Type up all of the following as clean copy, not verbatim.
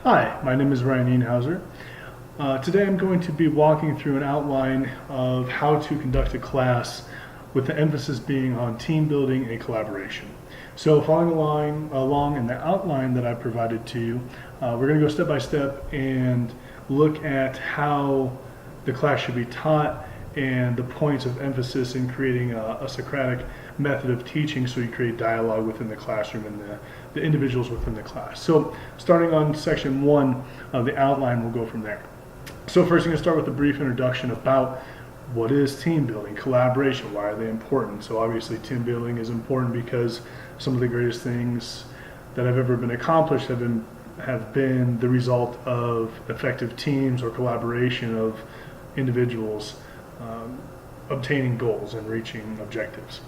Hi, my name is Ryan Eanhauser. Today I'm going to be walking through an outline of how to conduct a class with the emphasis being on team building and collaboration. So following along in the outline that I provided to you, we're going to go step by step and look at how the class should be taught and the points of emphasis in creating a Socratic method of teaching, so you create dialogue within the classroom and the individuals within the class. So starting on section 1 of the outline, we'll go from there. So first I'm going to start with a brief introduction about what is team building, collaboration, why are they important? So obviously team building is important because some of the greatest things that have ever been accomplished have been the result of effective teams or collaboration of individuals obtaining goals and reaching objectives.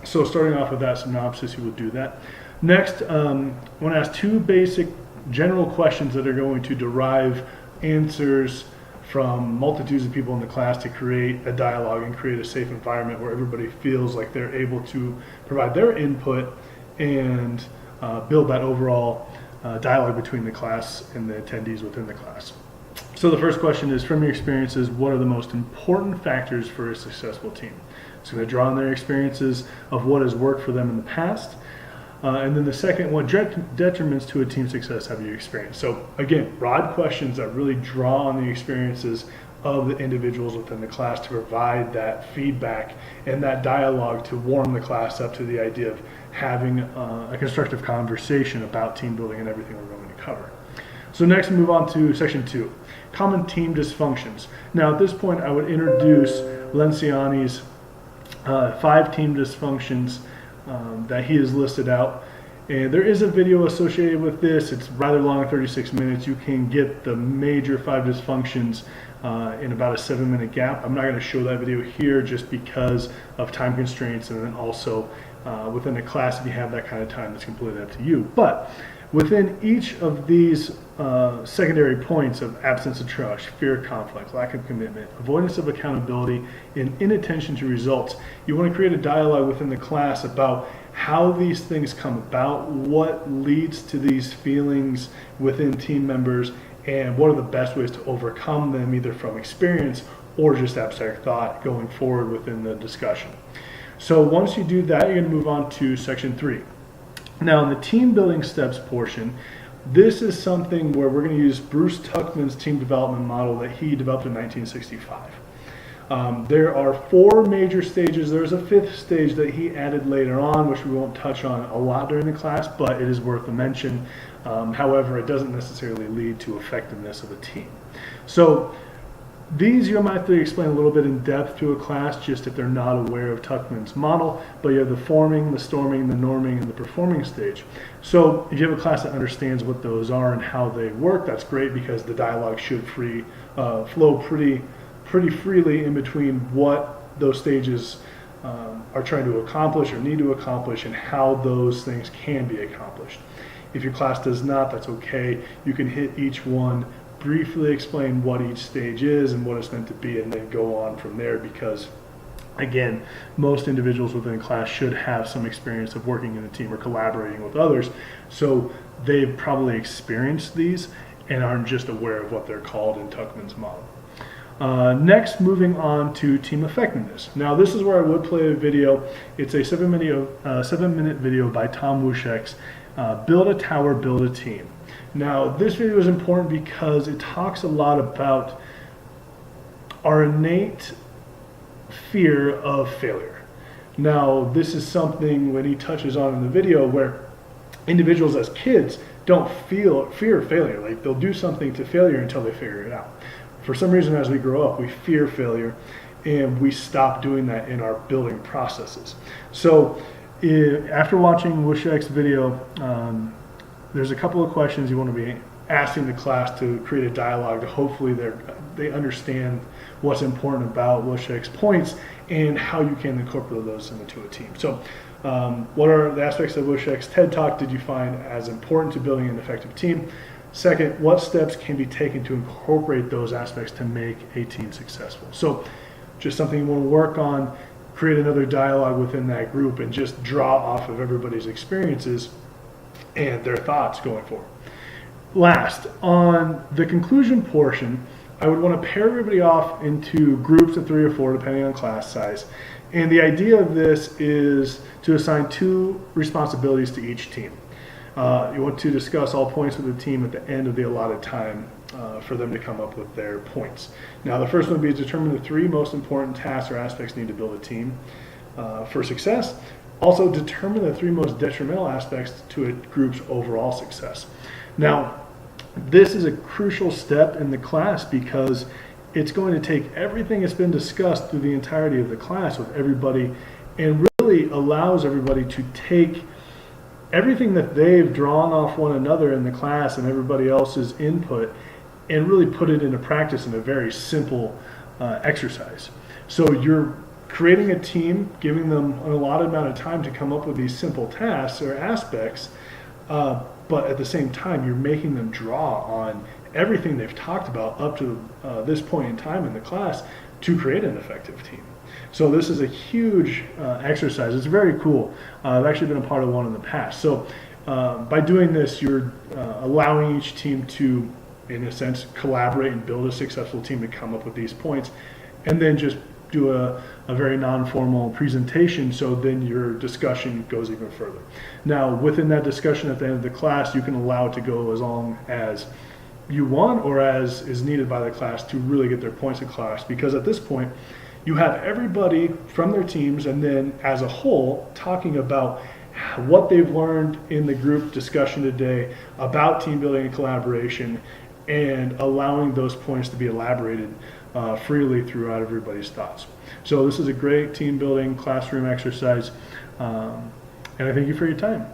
So starting off with that synopsis, you will do that. Next, I want to ask two basic general questions that are going to derive answers from multitudes of people in the class to create a dialogue and create a safe environment where everybody feels like they're able to provide their input and build that overall dialogue between the class and the attendees within the class. So the first question is, from your experiences, what are the most important factors for a successful team? It's going to draw on their experiences of what has worked for them in the past. And then the second, what detriments to a team success have you experienced? So again, broad questions that really draw on the experiences of the individuals within the class to provide that feedback and that dialogue to warm the class up to the idea of having a constructive conversation about team building and everything we're going to cover. So next, move on to section 2, common team dysfunctions. Now at this point, I would introduce Lencioni's 5 team dysfunctions that he has listed out. And there is a video associated with this. It's rather long, 36 minutes. You can get the major 5 dysfunctions in about a 7-minute gap. I'm not going to show that video here just because of time constraints, and then also within the class, if you have that kind of time, it's completely up to you. But within each of these secondary points of absence of trust, fear of conflict, lack of commitment, avoidance of accountability, and inattention to results, you want to create a dialogue within the class about how these things come about, what leads to these feelings within team members, and what are the best ways to overcome them, either from experience or just abstract thought going forward within the discussion. So once you do that, you're going to move on to section 3. Now in the team building steps portion, this is something where we're going to use Bruce Tuckman's team development model that he developed in 1965. There are 4 major stages. There's a 5th stage that he added later on, which we won't touch on a lot during the class, but it is worth a mention. However, it doesn't necessarily lead to effectiveness of a team. So these you might have to explain a little bit in depth to a class, just if they're not aware of Tuckman's model, but you have the forming, the storming, the norming, and the performing stage. So if you have a class that understands what those are and how they work, that's great, because the dialogue should flow pretty freely in between what those stages are trying to accomplish or need to accomplish and how those things can be accomplished. If your class does not, that's okay. You can hit each one, briefly explain what each stage is and what it's meant to be, and then go on from there, because again, most individuals within a class should have some experience of working in a team or collaborating with others, so they've probably experienced these and aren't just aware of what they're called in Tuckman's model. Next, moving on to team effectiveness. Now this is where I would play a video. It's a 7-minute video by Tom Wujec's Build a Tower, Build a Team. Now this video is important because it talks a lot about our innate fear of failure. Now this is something when he touches on in the video where individuals as kids don't fear failure. Like they'll do something to failure until they figure it out. For some reason, as we grow up, we fear failure and we stop doing that in our building processes. So after watching Wujec's video, there's a couple of questions you want to be asking the class to create a dialogue to hopefully they understand what's important about Wujec's points and how you can incorporate those into a team. So what are the aspects of Wujec's TED Talk did you find as important to building an effective team? Second, what steps can be taken to incorporate those aspects to make a team successful? So just something you want to work on, create another dialogue within that group, and just draw off of everybody's experiences and their thoughts going forward. last, on the conclusion portion, I would want to pair everybody off into groups of 3 or 4, depending on class size. And the idea of this is to assign 2 responsibilities to each team. You want to discuss all points with the team at the end of the allotted time for them to come up with their points. Now, the first one would be to determine the 3 most important tasks or aspects needed to build a team for success. Also, determine the 3 most detrimental aspects to a group's overall success. Now, this is a crucial step in the class because it's going to take everything that's been discussed through the entirety of the class with everybody and really allows everybody to take everything that they've drawn off one another in the class and everybody else's input and really put it into practice in a very simple exercise. So you're creating a team, giving them an allotted amount of time to come up with these simple tasks or aspects, but at the same time, you're making them draw on everything they've talked about up to this point in time in the class to create an effective team. So this is a huge exercise. It's very cool. I've actually been a part of one in the past. So by doing this, you're allowing each team to, in a sense, collaborate and build a successful team to come up with these points, and then just do a very non-formal presentation, so then your discussion goes even further. Now, within that discussion at the end of the class, you can allow it to go as long as you want or as is needed by the class to really get their points across, because at this point, you have everybody from their teams and then as a whole talking about what they've learned in the group discussion today about team building and collaboration, and allowing those points to be elaborated freely throughout everybody's thoughts. So this is a great team building classroom exercise, and I thank you for your time.